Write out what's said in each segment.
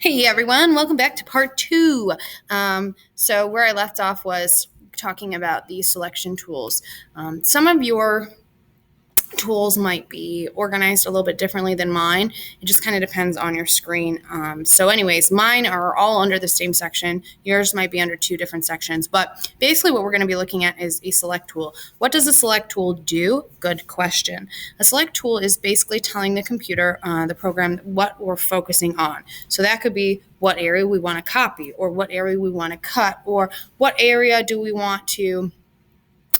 Hey everyone, welcome back to part two. So where I left off was talking about the selection tools. Some of your tools might be organized a little bit differently than mine. It just kind of depends on your screen. So anyways, mine are all under the same section. Yours might be under two different sections, but basically what we're going to be looking at is a select tool. What does a select tool do? Good question. A select tool is basically telling the computer, the program, what we're focusing on. So that could be what area we want to copy, or what area we want to cut, or what area do we want to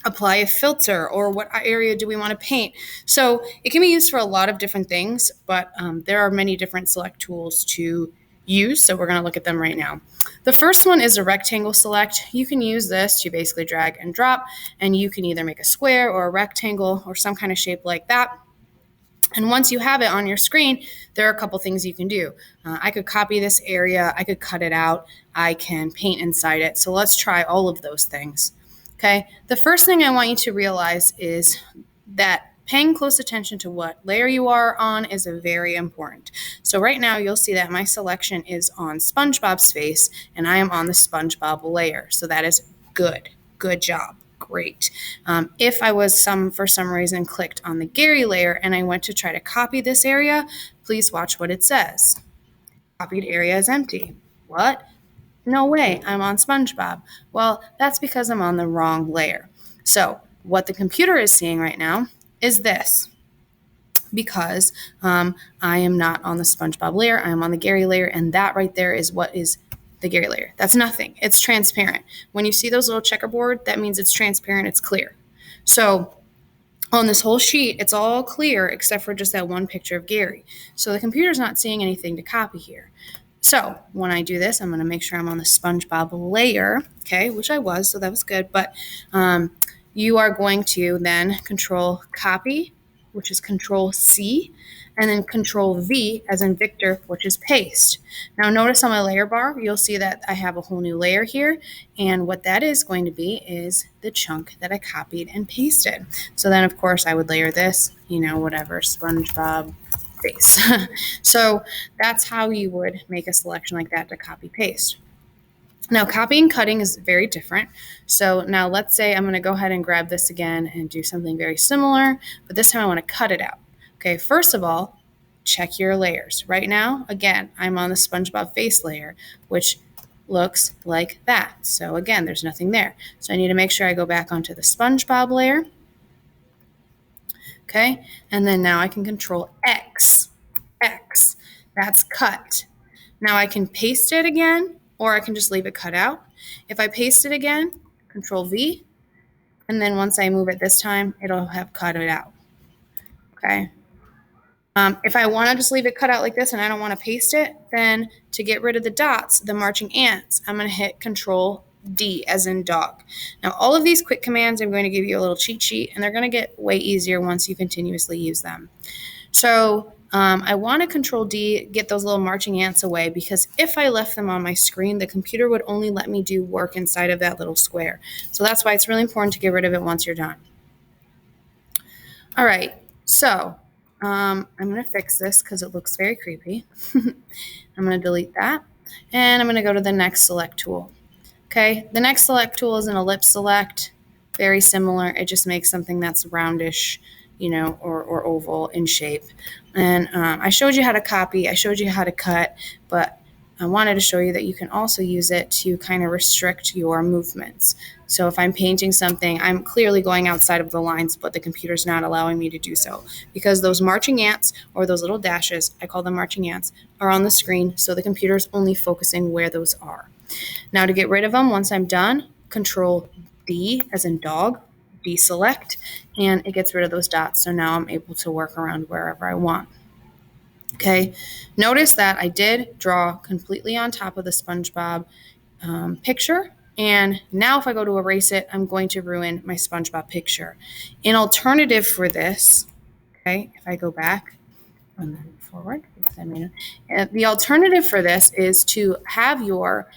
apply a filter, or what area do we want to paint. So it can be used for a lot of different things, but there are many different select tools to use. So we're going to look at them right now. The first one is a rectangle select. You can use this to basically drag and drop, and you can either make a square or a rectangle or some kind of shape like that. And once you have it on your screen, there are a couple things you can do. I could copy this area, I could cut it out, I can paint inside it. So let's try all of those things. Okay, the first thing I want you to realize is that paying close attention to what layer you are on is very important. So right now you'll see that my selection is on SpongeBob's face, and I am on the SpongeBob layer. So that is good. Good job. Great. If I was for some reason clicked on the Gary layer and I went to try to copy this area, please watch what it says. Copied area is empty. What? No way, I'm on SpongeBob. Well, that's because I'm on the wrong layer. So what the computer is seeing right now is this, because I am not on the SpongeBob layer, I am on the Gary layer, and that right there is what is the Gary layer. That's nothing. It's transparent. When you see those little checkerboard, that means it's transparent, it's clear. So on this whole sheet, it's all clear except for just that one picture of Gary. So the computer's not seeing anything to copy here. So when I do this, I'm going to make sure I'm on the SpongeBob layer, okay, which I was, so that was good. But you are going to then control copy, which is control C, and then control V as in Victor, which is paste. Now notice on my layer bar, you'll see that I have a whole new layer here. And what that is going to be is the chunk that I copied and pasted. So then of course I would layer this, whatever, SpongeBob face. So that's how you would make a selection like that to copy paste. Now copying and cutting is very different. So now let's say I'm going to go ahead and grab this again and do something very similar, but this time I want to cut it out. Okay, first of all, check your layers. Right now, again, I'm on the SpongeBob face layer, which looks like that. So again, there's nothing there. So I need to make sure I go back onto the SpongeBob layer. Okay, and then now I can control X. X, that's cut. Now I can paste it again, or I can just leave it cut out. If I paste it again, control V, and then once I move it this time, it'll have cut it out. Okay. If I want to just leave it cut out like this and I don't want to paste it, then to get rid of the dots, the marching ants, I'm going to hit control D as in dog. Now all of these quick commands, I'm going to give you a little cheat sheet, and they're going to get way easier once you continuously use them. So I want to control D, get those little marching ants away, because if I left them on my screen, the computer would only let me do work inside of that little square. So that's why it's really important to get rid of it once you're done. All right, so I'm going to fix this because it looks very creepy. I'm going to delete that, and I'm going to go to the next select tool. Okay, the next select tool is an ellipse select. Very similar. It just makes something that's roundish, or oval in shape. And I showed you how to copy, I showed you how to cut, but I wanted to show you that you can also use it to kind of restrict your movements. So if I'm painting something, I'm clearly going outside of the lines, but the computer's not allowing me to do so, because those marching ants, or those little dashes, I call them marching ants, are on the screen, so the computer's only focusing where those are. Now to get rid of them, once I'm done, control D as in dog, deselect, and it gets rid of those dots. So now I'm able to work around wherever I want. Okay, notice that I did draw completely on top of the SpongeBob picture. And now if I go to erase it, I'm going to ruin my SpongeBob picture. An alternative for this, okay, if I go back and then forward, the alternative for this is to have your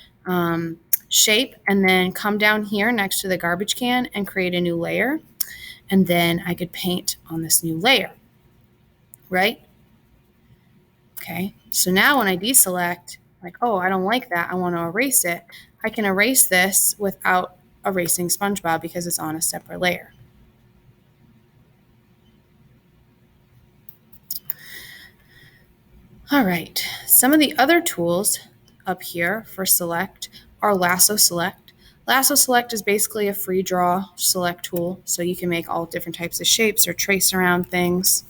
shape and then come down here next to the garbage can and create a new layer. And then I could paint on this new layer, right? Okay, so now when I deselect, like, oh, I don't like that, I want to erase it, I can erase this without erasing SpongeBob because it's on a separate layer. All right, some of the other tools up here for select are Lasso Select. Lasso Select is basically a free draw select tool, so you can make all different types of shapes or trace around things.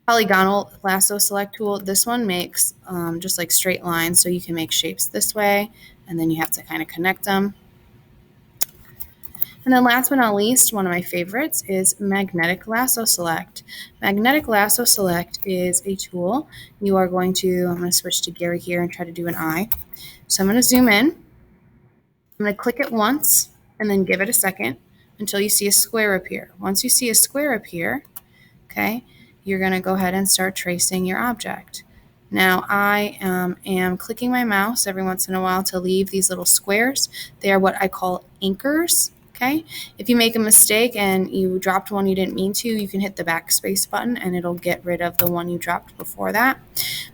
Polygonal Lasso Select tool, this one makes just like straight lines, so you can make shapes this way, and then you have to kind of connect them. And then last but not least, one of my favorites is Magnetic Lasso Select. Magnetic Lasso Select is a tool. You are going to, I'm going to switch to Gary here and try to do an eye. So I'm going to zoom in. I'm going to click it once and then give it a second until you see a square appear. Once you see a square appear, okay, you're going to go ahead and start tracing your object. Now I am clicking my mouse every once in a while to leave these little squares. They are what I call anchors. Okay. If you make a mistake and you dropped one you didn't mean to, you can hit the backspace button and it'll get rid of the one you dropped before that.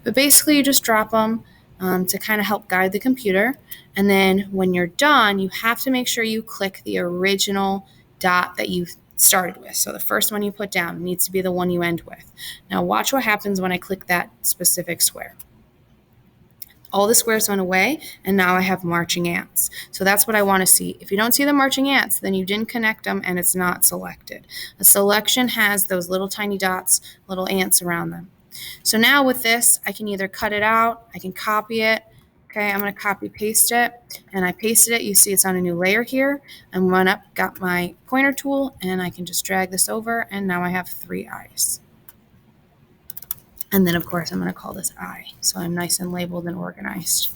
But basically you just drop them to kind of help guide the computer. And then when you're done, you have to make sure you click the original dot that you started with. So the first one you put down needs to be the one you end with. Now watch what happens when I click that specific square. All the squares went away, and now I have marching ants. So that's what I want to see. If you don't see the marching ants, then you didn't connect them and it's not selected. A selection has those little tiny dots, little ants around them. So now with this, I can either cut it out, I can copy it. Okay, I'm going to copy paste it, and I pasted it. You see it's on a new layer here. I went up, got my pointer tool, and I can just drag this over, and now I have 3 eyes. And then, of course, I'm going to call this eye, so I'm nice and labeled and organized.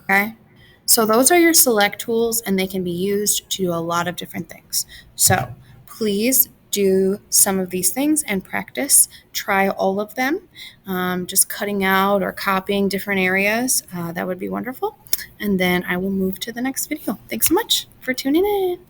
Okay, so those are your select tools, and they can be used to do a lot of different things. So please do some of these things and practice. Try all of them. Just cutting out or copying different areas, that would be wonderful. And then I will move to the next video. Thanks so much for tuning in.